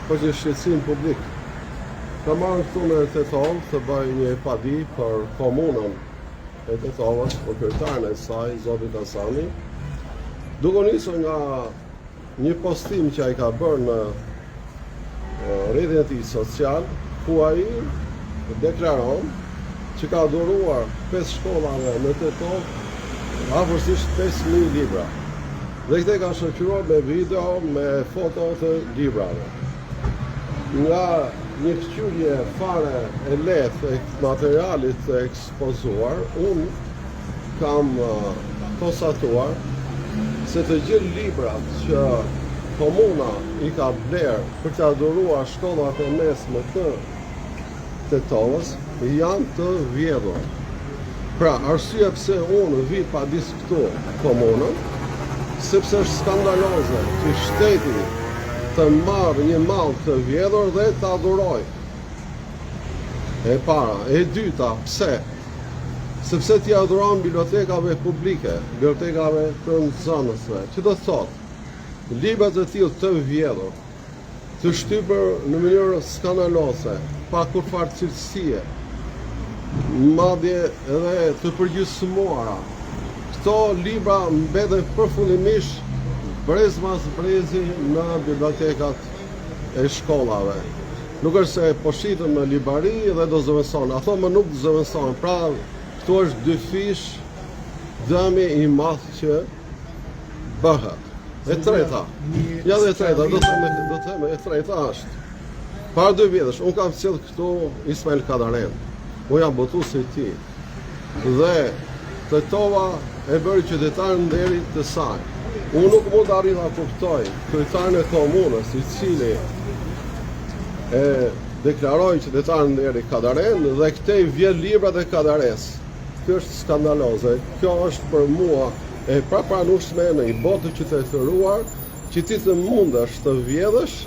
për një shqetësim publik. Ka marrë këtu në Tetov të bëj një padi për komunën e Tetovës, për kryetarën e saj, Zotit Hasani, duke nisur nga një postim që ai ka bërë në rrjetin e tij social, ku ai deklaron që ka dhuruar 5 shkollave në Tetov afërsisht 5.000 libra. Dhe këte ka shoqëruar me video, me foto të librave. Nga një shqyrje fare e lehtë e materialit të ekspozuar, unë kam konstatuar se të gjithë librat që komuna i ka blerë për të dhuruar shkollat e mesme të Tetovës janë të vjedhur. Pra, arsye pse unë vi pa diskutu komunën, sepse është skandaloze që shteti të marrë një mall të vjedhur dhe ta dhuroj. E para, e dyta, pse? Sepse t'i adhuron bibliotekave publike, bibliotekave të nxënësve, që do thotë, libra të tillë të vjedhur, të shtypur në mënyrë skandaloze, pa kurfar cilësie, madje edhe të përgjysmuara. Këto libra mbeten përfundimisht brezmas brezi në bibliotekat e shkollave. Nuk është se po shitëm në libari dhe do zëvendëson, ato më nuk do zëvendëson. Pra, këtu është dy fish dëmi i madh që bëhet. E treta, ja dhe e treta, do të them, e treta është. Para 2 vjetësh, unë kam sjell këtu Ismail Kadaren. Unë jam botuesi i tij. Dhe Tetova e bëri qytetar nderit të saj. Unë nuk mund të arrit ta kuptoj kryetarin e komunës, i cili e deklaroi qytetar nderit Kadaren dhe këtej vjen librat e Kadares. Kjo është skandaloze. Kjo është për mua e papranueshme në një botë të qytetëruar, që ti të mundesh të vjedhësh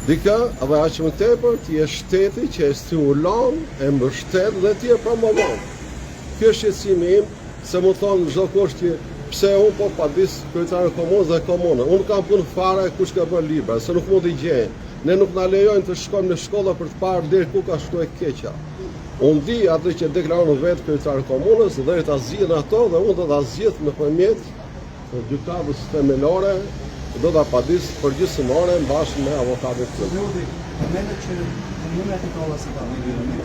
dikë dhe aq më tepër ti je shteti që e stimulon, e mbështet dhe ti e promovon. Kjo është shqetësimi im, se më thonë çdo kush që pse unë po padis kryetarë komunës dhe komunë. Unë kam punë fare kush ka bërë libra, se nuk mund t'i gjej. Ne nuk na lejojnë të shkojmë në shkolla për të parë deri ku ka shtuar keqja. Unë di atë që deklaron vetë kryetarë komunës dhe ta zgjidhin ato dhe unë do ta zgjidh nëpërmjet gjykatës themelore, do ta padis përgjithësimore bashkë me avokatët e tij. Momentet që komuna e Tetovës ka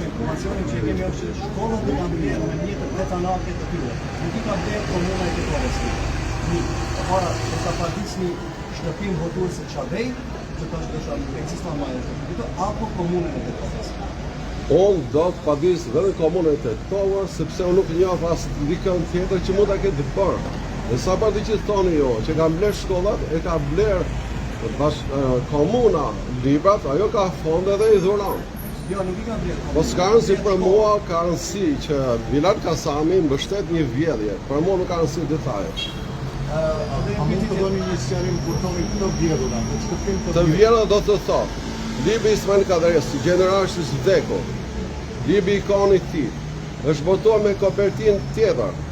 informacionin që kemi është që shkollat do ta mbledhin me mjetë vetanake të tyre. Nuk i ka bërë komuna e Tetovës. Para do ta padisni shtëpinë votuese të Çabej, që tash do të ekziston më ajo, apo komunën e Tetovës. Unë do të padis vetëm komunën e Tetovës, sepse unë nuk njoh as dikën tjetër që mund ta ketë bërë. Dhe sa për të që thoni jo, që ka mbledh shkollat, e ka mbledh komuna librat, ajo ka fonde dhe i dhuron. Jo, nuk i ka mbledh. Po s'ka rëndësi për mua, ka rëndësi që Vilar Kasami mbështet një vjedhje. Për mua nuk ka rëndësi detajet. A mund të doni një sqarim kur thoni këto vjedhura? Të vjedhura do të thotë, libri Ismail Kadaresi, generali i vdekur, libri ikonit i tij, është botuar me kopertinë tjetër.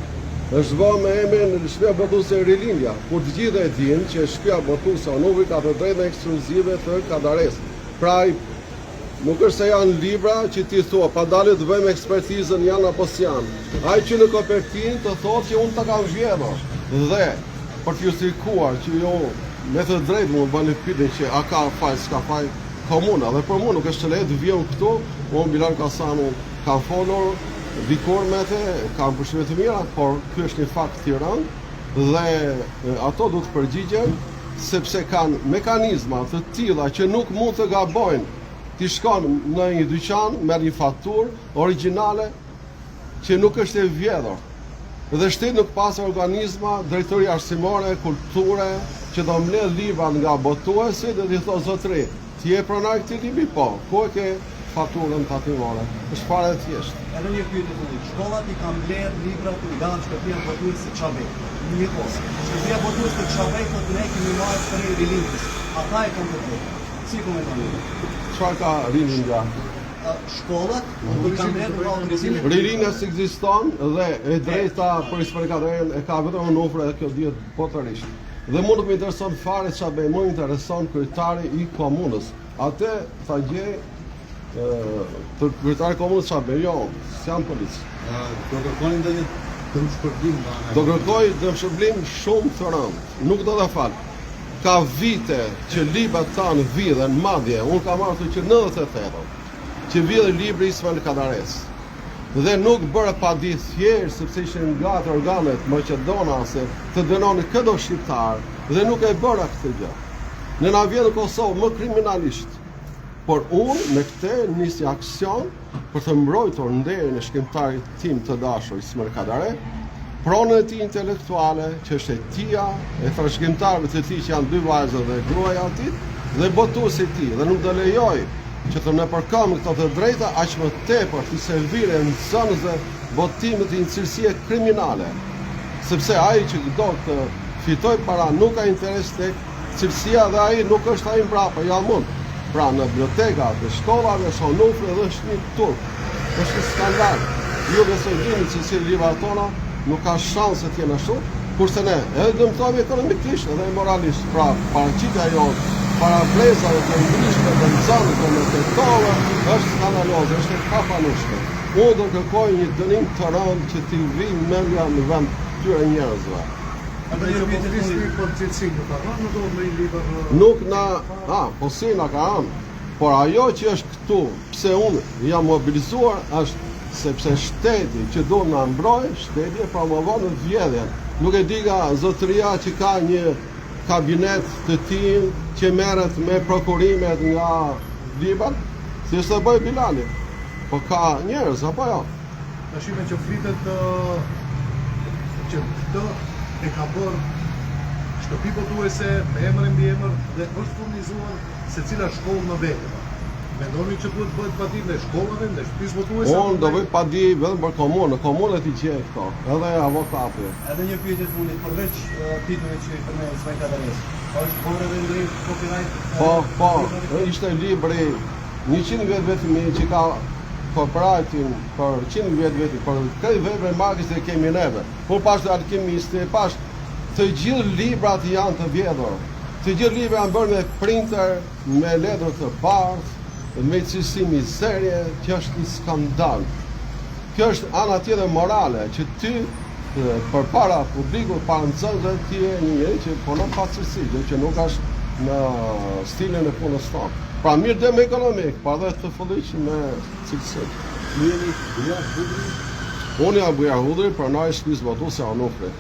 Është vënë me emrin në shtëpia botuese e Rilindja, kur të gjithë e dinë që shtëpia botuese Onuvi ka të drejtën ekskluzive të Kadares. Pra, nuk është se janë libra që ti thua, pa dalë të bëjmë ekspertizën janë apo s'janë. Ai që në kopertinë të thotë që unë ta kam vjedhur. Dhe për të justifikuar që jo me të drejtë më bëni pyetje që a ka faj, s'ka faj komuna. Dhe për mua nuk është lehtë të vjen këtu, unë Bilal Kasanu kam folur dikur me te, kam përshime të mira, por kjo është një fakt i rëndë dhe ato do të përgjigjen sepse kanë mekanizma të tilla që nuk mund të gabojnë. Ti shkon në një dyqan, merr një fakturë origjinale që nuk është e vjedhur. Dhe shteti nuk pas organizma, drejtori arsimore, kulture, që do mbledh libra nga botuesi dhe t'i thotë zotëri, ti je pronar këtij libri? Po, ku e ke fakturën tatimore? Është fare e thjeshtë. Edhe një pyetje të tillë. Shkollat i kanë mbledh librat nga shtëpia botuese së Çabej. Një kohë. Shtëpia botuese të Çabej thotë ne kemi marrë për Rilindjes. Ata e kanë bërë. Si komentoni? Çfarë ka Rilindja? Shkollat i kanë mbledhur pa autorizimin. Rilindja ekziston dhe e drejta për Ismail Kadaren e ka vetëm Onufra dhe kjo dihet botërisht. Dhe mua nuk më intereson fare çfarë bëj, më intereson kryetari I komunës. Atë tha gjej të kryetari I komunës çfarë bëj, jo, s'jam polic. Do kërkoni ndonjë dëmshpërblim nga ana. Do kërkoj dëmshpërblim shumë të rëndë, nuk do ta fal. Ka vite që librat tanë vidhen, madje, unë kam marrë që 98 që vidhe libri Ismail Kadares. Dhe nuk bërë pa di thjerë sepse ishin nga të organet maqedonase të dënonin këdo shqiptar dhe nuk e bëra këtë gjë. Ne na vjen në Kosovë më kriminalisht. Por unë me këtë nis një aksion për të mbrojtur nderin e shkrimtarit tim të dashur Ismail Kadare, pronën e tij intelektuale, që është e tia e trashëgimtarëve të tij që janë 2 vajza dhe gruaja e tij, dhe botuesi I tij, dhe nuk do lejoj që të nëpërkam këto të drejta aq më tepër të servire në zonëse botimit të cilësie kriminale. Sepse ai që do të fitoj para nuk ka interes tek cilësia dhe ai nuk është ai mbrapa, ja mund. Pra në biblioteka të shkollave është onufre dhe është një turp. Është një skandal. Ju besoj dini që si librat tona nuk ka shanse të jenë ashtu, kurse ne edhe dëmtojmë ekonomikisht edhe moralisht. Pra paraqitja jonë para vlezave të ndryshme të nëzanës dhe në tetove është skandaloze, është e kapanushme. Unë do kërkoj një dënim të rëndë që t'i vi mendja në vend këtyre njerëzve. Atë një vitrisni për cilësinë, nuk do me libër. Nuk na, po si na ka anë, por ajo që është këtu, pse unë jam mobilizuar, është sepse shteti që do na mbrojë, shteti e promovon në vjedhjen. Nuk e di nga zotëria që ka një kabinet të tim që merret me prokurimet nga Liban, si është të bëjë Bilali. Po ka njerëz, apo jo? Tashime që flitet që këtë e ka bërë shtëpi botuese me emër mbi emër dhe është furnizuar secila shkollë në vete. Mendoni që duhet bëhet padi në shkollave, në shtëpisë botuese? Unë do bëj padi vetëm për komunë, komunët I gjej këto, edhe avokati. Edhe një pyetje të fundit, përveç titullit që I përmend Ismail Kadares, është bërë edhe ndryshim copyright? Po, ishte libri 100 vjet vetëm që ka copyrightin për 100 vjet vetëm, për këtë vepër magis që kemi neve. Unë pash të alkimisti, pash të gjithë librat janë të vjedhur. Të gjithë librat janë bërë me printer, me letër të bardhë, me cilësi mizerie, që është një skandal. Kjo është ana tjetër morale, që ty përpara publikut, para nxënësve, ti je një njeri që punon pa cilësi, që nuk është në stilin e punës tonë. Pra mirë dhe me ekonomik, pa dhe të fëlliq me cilësi. Jeni Bujar Hudri? Unë jam Bujar Hudri, pranoj shtëpisë botuese Onufri.